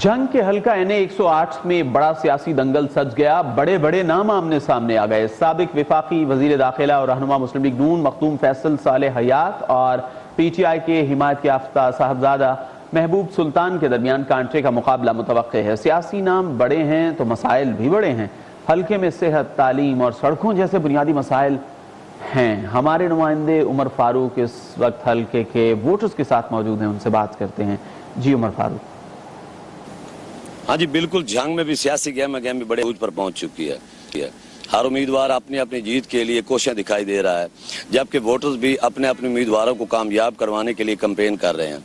جنگ کے حلقہ NA-108 میں بڑا سیاسی دنگل سج گیا. بڑے بڑے نام آمنے سامنے آ گئے. سابق وفاقی وزیر داخلہ اور رہنما مسلم لیگ نون مخدوم فیصل صالح حیات اور PTI کے حمایت یافتہ صاحبزادہ محبوب سلطان کے درمیان کانٹے کا مقابلہ متوقع ہے. سیاسی نام بڑے ہیں تو مسائل بھی بڑے ہیں. حلقے میں صحت، تعلیم اور سڑکوں جیسے بنیادی مسائل ہیں. ہمارے نمائندے عمر فاروق اس وقت حلقے کے ووٹرز کے ساتھ موجود ہیں. ان سے بات کرتے ہیں. جی عمر فاروق. ہاں جی بالکل، جنگ میں بھی سیاسی گیم بھی بڑے عروج پر پہنچ چکی ہے. ہر امیدوار اپنی جیت کے لیے کوششیں دکھائی دے رہا ہے، جبکہ ووٹرز بھی اپنے امیدواروں کو کامیاب کروانے کے لیے کمپین کر رہے ہیں.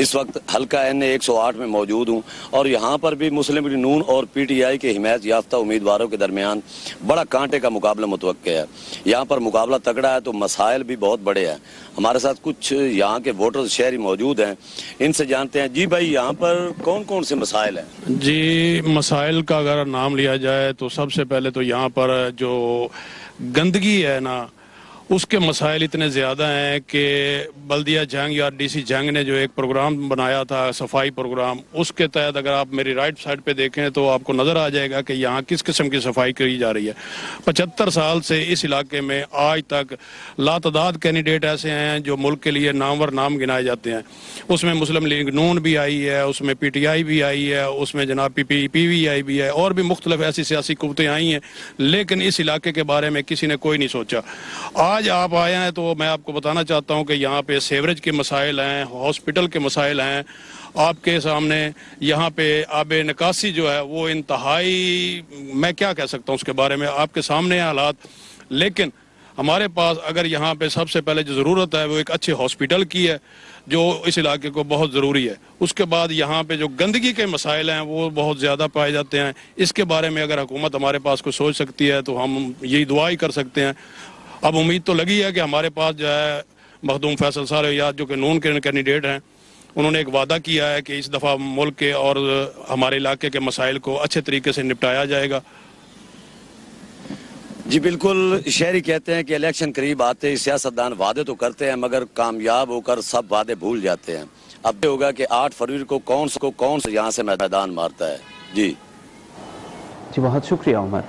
اس وقت حلقہ NA-108 میں موجود ہوں اور یہاں پر بھی مسلم لیگ نون اور PTI کے حمایت یافتہ امیدواروں کے درمیان بڑا کانٹے کا مقابلہ متوقع ہے. یہاں پر مقابلہ تگڑا ہے تو مسائل بھی بہت بڑے ہیں. ہمارے ساتھ کچھ یہاں کے ووٹرز شہری موجود ہیں، ان سے جانتے ہیں. جی بھائی، یہاں پر کون کون سے مسائل ہیں؟ جی، مسائل کا اگر نام لیا جائے تو سب سے پہلے تو یہاں پر جو گندگی ہے نا، اس کے مسائل اتنے زیادہ ہیں کہ بلدیہ جنگ یا DC جنگ نے جو ایک پروگرام بنایا تھا، صفائی پروگرام، اس کے تحت اگر آپ میری رائٹ سائڈ پہ دیکھیں تو آپ کو نظر آ جائے گا کہ یہاں کس قسم کی صفائی کی جا رہی ہے. 75 سال سے اس علاقے میں آج تک لاتعداد کینڈیڈیٹ ایسے ہیں جو ملک کے لیے نامور نام گنائے جاتے ہیں. اس میں مسلم لیگ نون بھی آئی ہے، اس میں PTI بھی آئی ہے، اس میں جناب PVI بھی ہے، اور بھی مختلف ایسی سیاسی قوتیں آئی ہیں، لیکن اس علاقے کے بارے میں کسی نے کوئی نہیں سوچا. آج آپ آئے ہیں تو میں آپ کو بتانا چاہتا ہوں کہ یہاں پہ سیوریج کے مسائل ہیں، ہاسپٹل کے مسائل ہیں. آپ کے سامنے یہاں پہ آب نکاسی جو ہے وہ انتہائی، میں کیا کہہ سکتا ہوں اس کے بارے میں، آپ کے سامنے حالات. لیکن ہمارے پاس اگر یہاں پہ سب سے پہلے جو ضرورت ہے وہ ایک اچھے ہاسپٹل کی ہے، جو اس علاقے کو بہت ضروری ہے. اس کے بعد یہاں پہ جو گندگی کے مسائل ہیں وہ بہت زیادہ پائے جاتے ہیں. اس کے بارے میں اگر حکومت ہمارے پاس کو سوچ سکتی ہے تو ہم یہی دعا ہی کر سکتے ہیں. اب امید تو لگی ہے کہ ہمارے پاس جو ہے مخدوم فیصل صالح حیات جو کہ نون کے کینڈیڈیٹ ہیں، انہوں نے ایک وعدہ کیا ہے کہ اس دفعہ ملک کے اور ہمارے علاقے کے مسائل کو اچھے طریقے سے نپٹایا جائے گا. جی بالکل، شہری کہتے ہیں کہ الیکشن قریب آتے ہی سیاستدان وعدے تو کرتے ہیں مگر کامیاب ہو کر سب وعدے بھول جاتے ہیں. اب یہ ہوگا کہ 8 فروری کو کون سے یہاں سے میدان مارتا ہے. جی بہت شکریہ عمر.